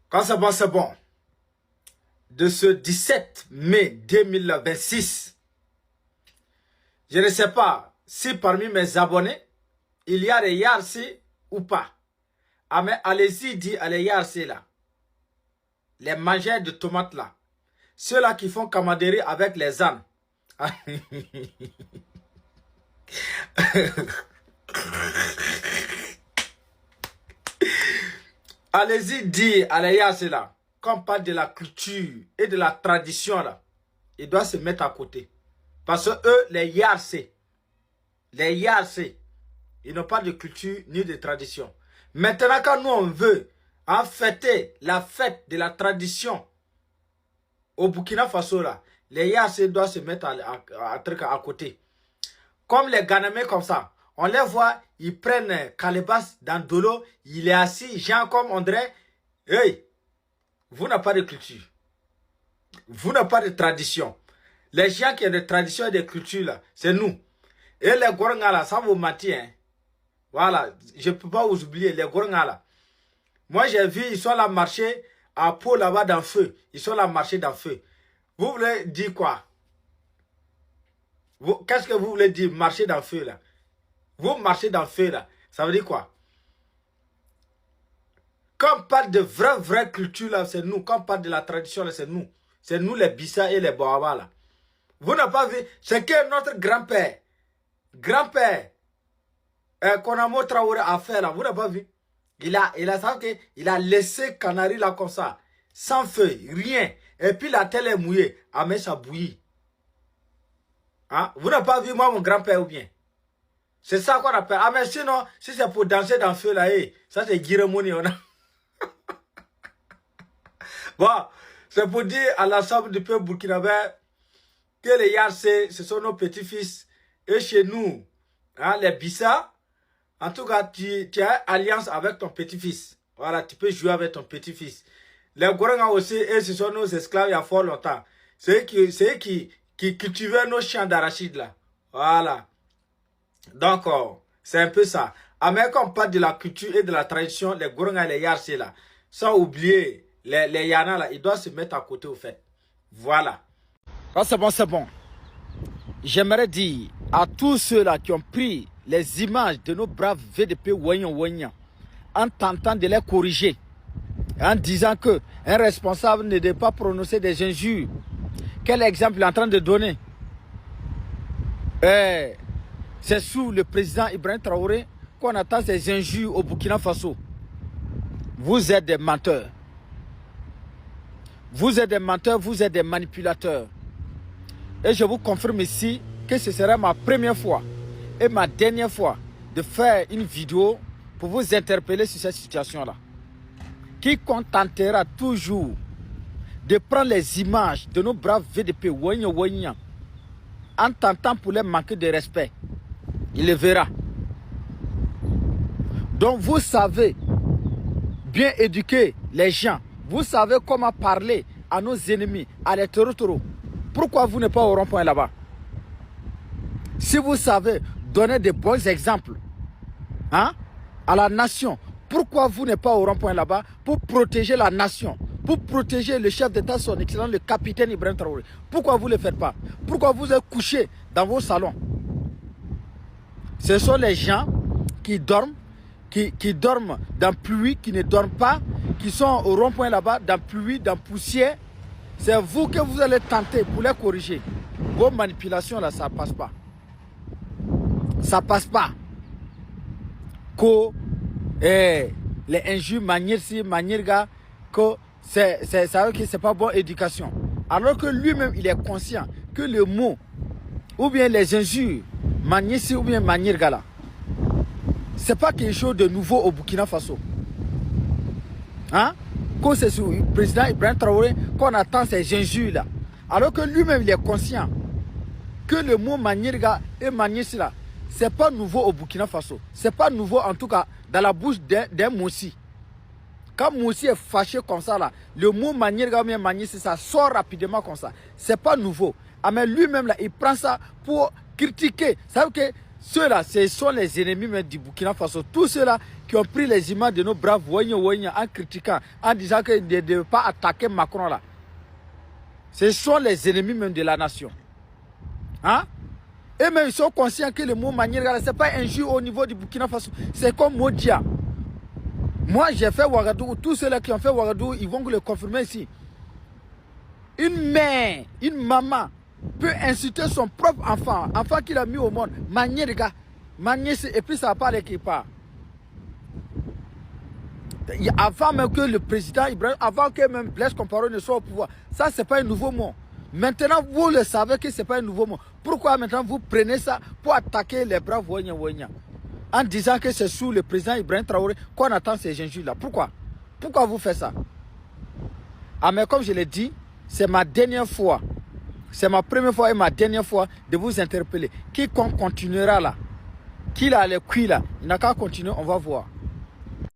Quand c'est bon. De ce 17 mai 2026, je ne sais pas si parmi mes abonnés, il y a des Yarsi ou pas. Ah mais allez-y, dit à les Yarsi là. Les mangeurs de tomates là. Ceux-là qui font camaraderie avec les ânes. Allez-y, dit à les Yarsi là. Quand on parle de la culture et de la tradition là, ils doivent se mettre à côté. Parce que eux, les Yarsi, ils n'ont pas de culture ni de tradition. Maintenant, quand nous on veut fêter la fête de la tradition au Burkina Faso là, les Yarsi doivent se mettre à côté. Comme les Ghanamais comme ça, on les voit, ils prennent Calebas dans de l'eau, il est assis, genre comme on dirait, hey, vous n'avez pas de culture. Vous n'avez pas de tradition. Les gens qui ont des traditions et des cultures là, c'est nous. Et les Goranga là, ça vous mentir. Hein. Voilà, je ne peux pas vous oublier, les Goranga là. Moi j'ai vu, ils sont là marcher à Pau là-bas dans le feu. Ils sont là marcher dans le feu. Vous voulez dire quoi? Qu'est-ce que vous voulez dire marcher dans le feu là? Vous marchez dans le feu là, ça veut dire quoi? Quand on parle de vraie culture là, c'est nous. Quand on parle de la tradition là, c'est nous. C'est nous les Bissa et les Boaba là. Vous n'avez pas vu? C'est que notre grand-père, Konamo Traoré a fait là. Vous n'avez pas vu? Il a laissé Canari là comme ça. Sans feu, rien. Et puis la terre est mouillée. Ah mais ça bouillit. Hein? Vous n'avez pas vu moi mon grand-père ou bien? C'est ça qu'on appelle. Ah mais sinon, si c'est pour danser dans le feu là, ça c'est Giremoni. Bon, c'est pour dire à l'ensemble du peuple burkinabé que les Yarsi, ce sont nos petits-fils. Et chez nous, hein, les Bissa, en tout cas, tu as alliance avec ton petit-fils. Voilà, tu peux jouer avec ton petit-fils. Les Goranga aussi, et ce sont nos esclaves il y a fort longtemps. C'est eux qui cultivaient nos champs d'arachide là. Voilà. Donc, c'est un peu ça. Ah, mais quand on parle de la culture et de la tradition, les Goranga et les Yarsi là, sans oublier les Yana là, ils doivent se mettre à côté au fait. Voilà. Oh, c'est bon. J'aimerais dire à tous ceux-là qui ont pris les images de nos braves VDP Ouagnan en tentant de les corriger, en disant que un responsable ne doit pas prononcer des injures. Quel exemple il est en train de donner? C'est sous le président Ibrahim Traoré qu'on attend ces injures au Burkina Faso. Vous êtes des menteurs. Vous êtes des menteurs, vous êtes des manipulateurs. Et je vous confirme ici que ce sera ma première fois et ma dernière fois de faire une vidéo pour vous interpeller sur cette situation-là. Qui contentera toujours de prendre les images de nos braves VDP Ouagnan en tentant pour les manquer de respect. Il le verra. Donc vous savez bien éduquer les gens. Vous savez comment parler à nos ennemis, à les taureaux. Pourquoi vous n'êtes pas au rond-point là-bas? Si vous savez donner de bons exemples hein, à la nation, pourquoi vous n'êtes pas au rond-point là-bas pour protéger la nation, pour protéger le chef d'État, son excellent, le capitaine Ibrahim Traoré? Pourquoi vous ne le faites pas? Pourquoi vous êtes couché dans vos salons? Ce sont les gens qui dorment, qui dorment dans pluie, qui ne dorment pas, qui sont au rond-point là-bas, dans pluie, dans poussière. C'est vous que vous allez tenter pour les corriger. Vos manipulations là, ça ne passe pas. Ça ne passe pas. Que les injures, manière ci, manière là, que c'est pas bonne éducation. Alors que lui-même, il est conscient que le mot, ou bien les injures, manière ci, ou bien manière là, c'est pas quelque chose de nouveau au Burkina Faso. Hein? Quand c'est sur le président Ibrahim Traoré qu'on attend ces injures là. Alors que lui-même il est conscient que le mot Manirga et Manisla, c'est pas nouveau au Burkina Faso. C'est pas nouveau en tout cas dans la bouche d'un Moussi. Quand Moussi est fâché comme ça là, le mot Manirga ou Manisla, ça sort rapidement comme ça. C'est pas nouveau. Ah, mais lui-même là, il prend ça pour critiquer. Ça veut dire que Ceux-là, ce sont les ennemis même du Burkina Faso. Tous ceux-là qui ont pris les images de nos braves Wanya en critiquant, en disant qu'ils ne devaient pas attaquer Macron là. Ce sont les ennemis même de la nation. Hein? Et même ils sont conscients que le mot Manière, ce n'est pas un jeu au niveau du Burkina Faso. C'est comme Modia. Moi, j'ai fait Ouagadougou. Tous ceux-là qui ont fait Ouagadougou, ils vont le confirmer ici. Une mère, une maman peut insulter son propre enfant qu'il a mis au monde. Manier, les gars. Manier, et puis ça parle qui part. Avant même que le président Ibrahim, avant que même Blaise Compaoré ne soit au pouvoir, ça, ce n'est pas un nouveau mot. Maintenant, vous le savez que ce n'est pas un nouveau mot. Pourquoi maintenant vous prenez ça pour attaquer les braves Wanya en disant que c'est sous le président Ibrahim Traoré qu'on attend ces injures-là? Pourquoi? Pourquoi vous faites ça? Ah, mais comme je l'ai dit, c'est ma dernière fois. C'est ma première fois et ma dernière fois de vous interpeller. Quiconque continuera là, qui a les cuits là, il n'a qu'à continuer, on va voir.